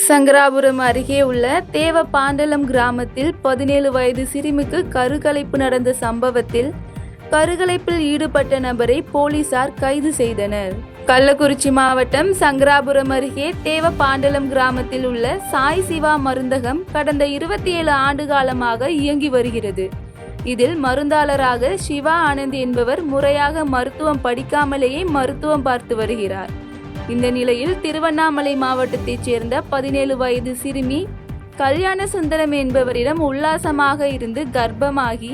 சங்கராபுரம் அருகே உள்ள தேவபாண்டலம் கிராமத்தில் 17 வயது சிறுமிக்கு கருக்கலைப்பு நடந்த சம்பவத்தில் கருக்கலைப்பில் ஈடுபட்ட நபரை போலீசார் கைது செய்தனர். கள்ளக்குறிச்சி மாவட்டம் சங்கராபுரம் அருகே தேவபாண்டலம் கிராமத்தில் உள்ள சாய் சிவா மருந்தகம் கடந்த 27 ஆண்டு காலமாக இயங்கி வருகிறது. இதில் மருந்தாளராக சிவா ஆனந்த் என்பவர் முறையாக மருத்துவம் படிக்காமலேயே மருத்துவம் பார்த்து வருகிறார். இந்த நிலையில் திருவண்ணாமலை மாவட்டத்தைச் சேர்ந்த 17 வயது சிறுமி கல்யாண சுந்தரம் என்பவரிடம் உல்லாசமாக இருந்து கர்ப்பமாகி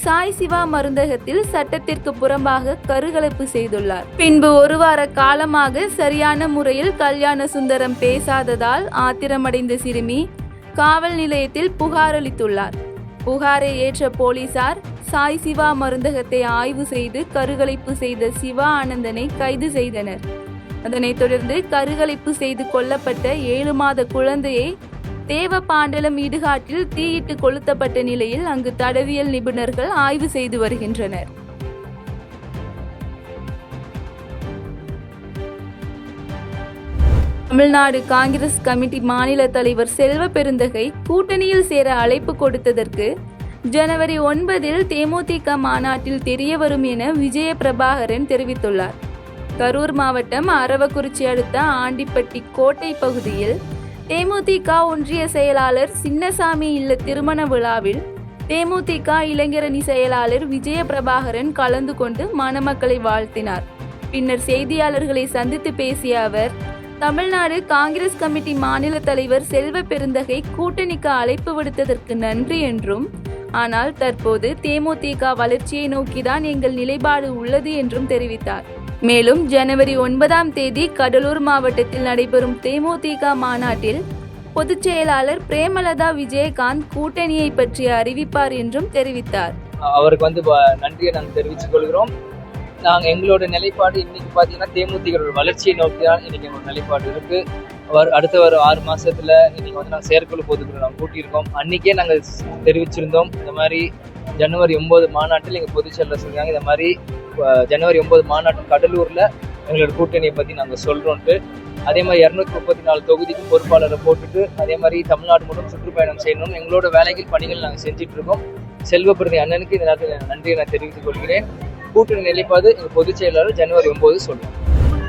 சாய் சிவா மருந்தகத்தில் சட்டத்திற்கு புறம்பாக கருக்கலைப்பு செய்துள்ளார். பின்பு 1 வார காலமாக சரியான முறையில் கல்யாண சுந்தரம் பேசாததால் ஆத்திரமடைந்த சிறுமி காவல் நிலையத்தில் புகார் அளித்துள்ளார். புகாரை ஏற்ற போலீசார் சாய் சிவா மருந்தகத்தை ஆய்வு செய்து கருக்கலைப்பு செய்த சிவா ஆனந்தனை கைது செய்தனர். அதனைத் தொடர்ந்து கருக்கலைப்பு செய்து கொல்லப்பட்ட 7 மாத குழந்தையை தேவபாண்டலம் இடுகாட்டில் தீயிட்டு கொளுத்தப்பட்ட நிலையில் அங்கு தடவியல் நிபுணர்கள் ஆய்வு செய்து வருகின்றனர். தமிழ்நாடு காங்கிரஸ் கமிட்டி மாநில தலைவர் செல்வ பெருந்தகை கூட்டணியில் சேர அழைப்பு கொடுத்ததற்கு ஜனவரி 9 தேமுதிக மாநாட்டில் தெரியவரும் என விஜய பிரபாகரன் தெரிவித்துள்ளார். கரூர் மாவட்டம் அரவக்குறிச்சி அடுத்த ஆண்டிப்பட்டி கோட்டை பகுதியில் தேமுதிக ஒன்றிய செயலாளர் சின்னசாமி இல்ல திருமண விழாவில் தேமுதிக இளைஞரணி செயலாளர் விஜய பிரபாகரன் கலந்து கொண்டு மணமக்களை வாழ்த்தினார். பின்னர் செய்தியாளர்களை சந்தித்து பேசிய அவர், தமிழ்நாடு காங்கிரஸ் கமிட்டி மாநில தலைவர் செல்வ பெருந்தகை கூட்டணிக்கு அழைப்பு விடுத்ததற்கு நன்றி என்றும், ஆனால் தற்போது தேமுதிக வளர்ச்சியை நோக்கிதான் எங்கள் நிலைப்பாடு உள்ளது என்றும் தெரிவித்தார். மேலும் ஜனவரி 9 கடலூர் மாவட்டத்தில் நடைபெறும் தேமுதிக மாநாட்டில் பொதுச் செயலாளர் பிரேமலதா விஜயகாந்த் கூட்டணியை பற்றி அறிவிப்பார் என்றும் தெரிவித்தார். அவருக்கு நன்றியை நாங்கள் தெரிவித்துக் கொள்கிறோம். நாங்கள் எங்களோட நிலைப்பாடு இன்னைக்கு பார்த்தீங்கன்னா தேமுதிக வளர்ச்சியை நோக்கி தான் இன்னைக்கு எங்களோட நிலைப்பாடு இருக்கு. அடுத்த ஒரு 6 மாசத்துல இன்னைக்கு நாங்கள் செயற்குழு பொதுக்குழு நாங்கள் கூட்டியிருக்கோம். அன்னைக்கே நாங்கள் தெரிவிச்சிருந்தோம், இந்த மாதிரி ஜனவரி 9 மாநாட்டில் எங்கள் பொதுச் செயலர் சொல்றாங்க, இந்த மாதிரி ஜனவரி 9 மாநாட்டு கடலூர்ல எங்களோட கூட்டணியை பத்தி நாங்கள் சொல்றோம்ட்டு. அதே மாதிரி 234 தொகுதிக்கும் பொறுப்பாளரை போட்டுட்டு அதே மாதிரி தமிழ்நாடு முழுவதும் சுற்றுப்பயணம் செய்யணும். எங்களோட பணிகள் நாங்கள் செஞ்சுட்டு இருக்கோம். செல்வ பெருந்தகை அண்ணனுக்கு இந்த நேரத்தில் நன்றியை நான் தெரிவித்துக் கொள்கிறேன். கூட்டணி நிலைப்பாடு எங்கள் பொதுச் செயலாளர் ஜனவரி 9 சொல்றோம்.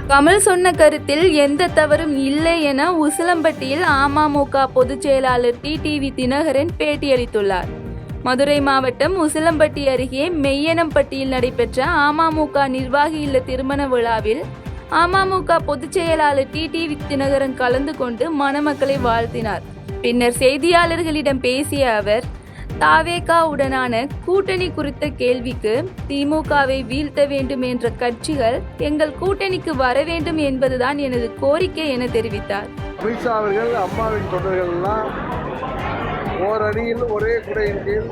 கமல் சொன்ன கருத்தில் எந்த தவறும் இல்லை என உசிலம்பட்டியில் அமமுக பொதுச் செயலாளர் டிடிவி தினகரன் பேட்டியளித்துள்ளார். மதுரை மாவட்டம் உசிலம்பட்டி அருகே மெய்யனம்பட்டியில் நடைபெற்ற அமமுக நிர்வாகி இல்ல திருமண விழாவில் அமமுக பொதுச் செயலாளர் டிடிவி தினகரன் கலந்து கொண்டு மணமக்களை வாழ்த்தினார். பின்னர் செய்தியாளர்களிடம் பேசிய அவர், தாவேகாவுடனான கூட்டணி குறித்த கேள்விக்கு திமுகவை வீழ்த்த வேண்டும் என்ற கட்சிகள் எங்கள் கூட்டணிக்கு வர வேண்டும் என்பதுதான் எனது கோரிக்கை என தெரிவித்தார். அமித்ஷா அவர்கள் அம்மாவின் தொண்டர்கள் எல்லாம் ஓரணியில் ஒரே குடையின் கீழ்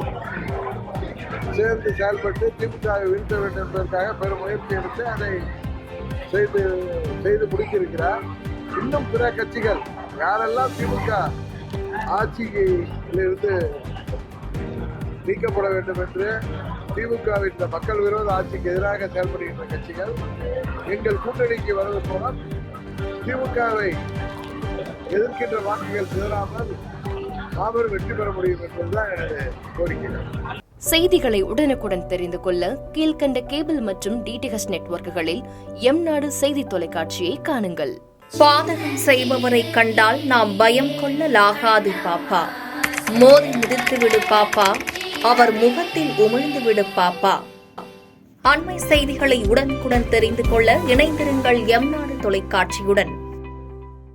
சேர்ந்து செயல்பட்டு திமுகவை வீழ்த்த வேண்டும் என்பதற்காக பெரும் முயற்சி எடுத்து அதை செய்து முடித்திருக்கிறார். இன்னும் பிற கட்சிகள் யாரெல்லாம் திமுக ஆட்சியிலிருந்து நீக்கப்பட வேண்டும் என்று திமுகவின் இந்த மக்கள் விரோத ஆட்சிக்கு எதிராக செயல்படுகின்ற கட்சிகள் எங்கள் கூட்டணிக்கு வருவதன் மூலம் திமுகவை எதிர்க்கின்ற வாக்குகள் சிதறாமல் மாபெரும் வெற்றி பெற முடியும் என்பதுதான் எனது கோரிக்கை. செய்திகளை உடனுக்குடன் தெரிந்து கொள்ள கீழ்கண்ட கேபிள் மற்றும் டிடிஹெச் நெட்வொர்க்குகளில் எம்நாடு செய்தி தொலைக்காட்சியை காணுங்கள். பாதகம் செய்பவரை கண்டால் நாம் பயம் கொள்ளலாகாது பாப்பா. மோதி மிதித்து விடு பாப்பா, அவர் முகத்தில் உமிழ்ந்து விடு பாப்பா. அண்மை செய்திகளை உடனுக்குடன் தெரிந்து கொள்ள இணைந்திருங்கள் எம்நாடு தொலைக்காட்சியுடன்.